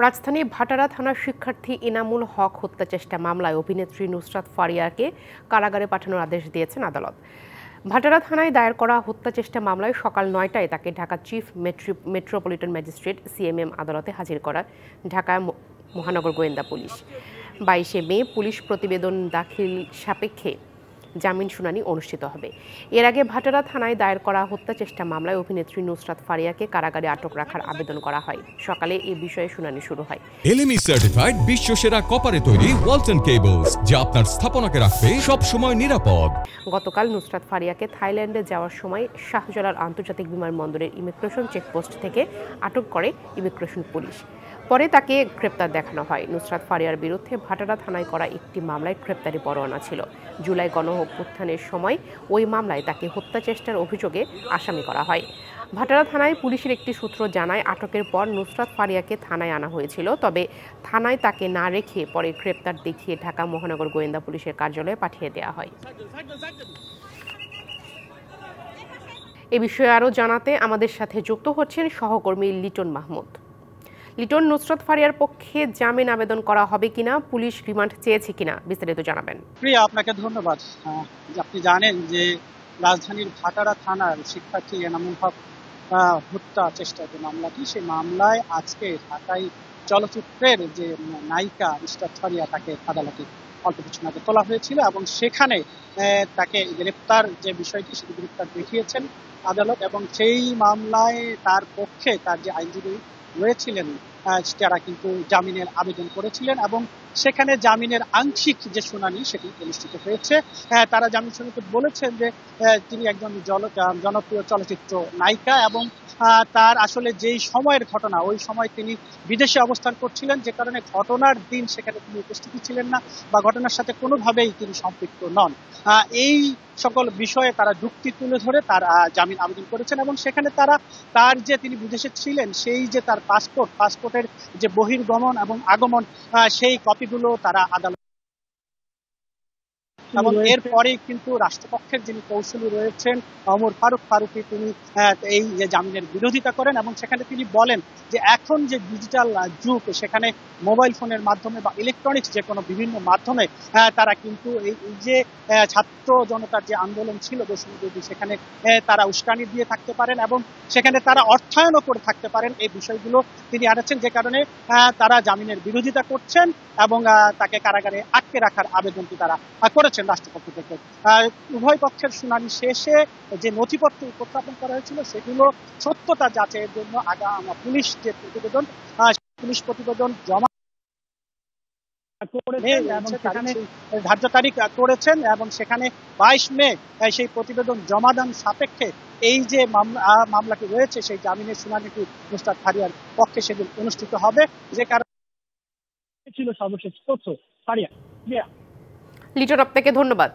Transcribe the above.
রাজধানী ভাটারা থানার শিক্ষার্থী ইনামুল হক হত্যা চেষ্টা মামলায় অভিনেত্রী নুসরাত ফারিয়াকে কারাগারে পাঠানোর আদেশ দিয়েছেন আদালত। ভাটারা থানায় দায়ের করা হত্যা চেষ্টা মামলায় সকাল 9টায় তাকে Dhaka chief metropolitan magistrate CMM আদালতে হাজির করা ঢাকা মহানগর গোয়েন্দা পুলিশ। 22 মে পুলিশ প্রতিবেদন দাখিল সাপেক্ষে জামিন শুনানি অনুষ্ঠিত হবে। এর আগে ভাটারা থানায় দায়ের করা হত্যা চেষ্টা মামলায় অভিনেত্রী নুসরাত ফারিয়াকে কারাগারে আটক রাখার আবেদন করা হয়। সকালে এই বিষয়ে শুনানি শুরু হয়। এলএমই সার্টিফাইড বিশ্বসেরা কপারে তৈরি ওয়ালটন কেবলস, যা আপনার স্থাপনাকে রাখবে সব সময় নিরাপদ। গতকাল নুসরাত ফারিয়াকে থাইল্যান্ডে যাওয়ার সময় শাহজালাল আন্তর্জাতিক বিমানবন্দরের ইমিগ্রেশন চেকপোস্ট থেকে আটক করে ইমিগ্রেশন পুলিশ। পরে তাকে গ্রেপ্তার দেখানো হয়। নুসরাত ফারিয়ার বিরুদ্ধে ভাটারা থানায় করা একটি মামলায় গ্রেপ্তারি পরোয়ানা ছিল। জুলাই গণঅভ্যুত্থানের সময় ওই মামলায় তাকে হত্যা চেষ্টার অভিযোগে আসামি করা হয়। ভাটারা থানায় পুলিশের একটি সূত্র জানায়, আটকের পর নুসরাত ফারিয়াকে থানায় আনা হয়েছিল, তবে থানায় তাকে না রেখে পরে গ্রেপ্তার দেখিয়ে ঢাকা মহানগর গোয়েন্দা পুলিশের কার্যালয়ে পাঠিয়ে দেওয়া হয়। এ বিষয়ে আরও জানাতে আমাদের সাথে যুক্ত হচ্ছেন সহকর্মী লিটন মাহমুদ। লিটন, নুসরাত ফারিয়ার পক্ষে জামিন আবেদন করা হবে কিনা, পুলিশ রিমান্ড চেয়েছে কিনা, বিস্তারিত জানাবেন। প্রিয়া, আপনাকে ধন্যবাদ। আপনি জানেন যে রাজধানীর ভাটারা থানার শিক্ষার্থী এনামুল হক হত্যা চেষ্টার যে মামলাটি, সেই মামলায় আজকে ঢাকায় চলচ্চিত্রের যে নায়িকা নুসরাত ফারিয়া তাকে আদালতে অল্প কিছু আগে তোলা হয়েছিল এবং সেখানে তাকে গ্রেপ্তার যে বিষয়টি সেটি গ্রেপ্তার দেখিয়েছেন আদালত, এবং সেই মামলায় তার পক্ষে তার যে আইনজীবী রয়েছিলেন তারা কিন্তু জামিনের আবেদন করেছিলেন এবং সেখানে জামিনের আংশিক যে শুনানি সেটি অনুষ্ঠিত হয়েছে। তারা জামিন শুনানিতে বলেছেন যে তিনি একজন জনপ্রিয় চলচ্চিত্র নায়িকা এবং তার আসলে যেই সময়ের ঘটনা, ওই সময় তিনি বিদেশে অবস্থান করছিলেন, যে কারণে ঘটনার দিন সেখানে তিনি উপস্থিত ছিলেন না বা ঘটনার সাথে কোনোভাবেই তিনি সম্পৃক্ত নন। এই সকল বিষয়ে তারা যুক্তি তুলে ধরে তার জামিন আবেদন করেছেন এবং সেখানে তার যে তিনি বিদেশে ছিলেন সেই যে তার পাসপোর্টের যে বহির্গমন এবং আগমন সেই কপিগুলো তারা আদালত, এবং এরপরেই কিন্তু রাষ্ট্রপক্ষের যিনি কৌশলী রয়েছেন ওমর ফারুকী, তিনি এই যে জামিনের বিরোধিতা করেন এবং সেখানে তিনি বলেন যে এখন যে ডিজিটাল যুগ, সেখানে মোবাইল ফোনের মাধ্যমে বা ইলেকট্রনিক্স যে কোনো বিভিন্ন মাধ্যমে তারা কিন্তু এই যে ছাত্র জনতার যে আন্দোলন ছিল বৈষম্যবিরোধী, সেখানে তারা উস্কানি দিয়ে থাকতে পারেন এবং সেখানে তারা অর্থায়নও করে থাকতে পারেন। এই বিষয়গুলো তিনি আনেছেন, যে কারণে তারা জামিনের বিরোধিতা করছেন এবং তাকে কারাগারে আটকে রাখার আবেদনটি তারা করেছেন রাষ্ট্রপক্ষ থেকে। উভয় পক্ষের শুনানি শেষে যে নথিপত্র উপস্থাপন করা হয়েছিল সেগুলো সত্যতা যাচাইয়ের জন্য পুলিশ যে প্রতিবেদন জমা ধার্য তারিখ করেছেন এবং সেখানে 22 মে সেই প্রতিবেদন জমাদান সাপেক্ষে এই যে মামলাটি রয়েছে সেই জামিনের শুনানিটি নুসরাত ফারিয়ার পক্ষে সেদিন অনুষ্ঠিত হবে। যে কারণে ছিল সর্বশেষ তথ্য। ফারিয়া, লিটন, আপনাকে ধন্যবাদ।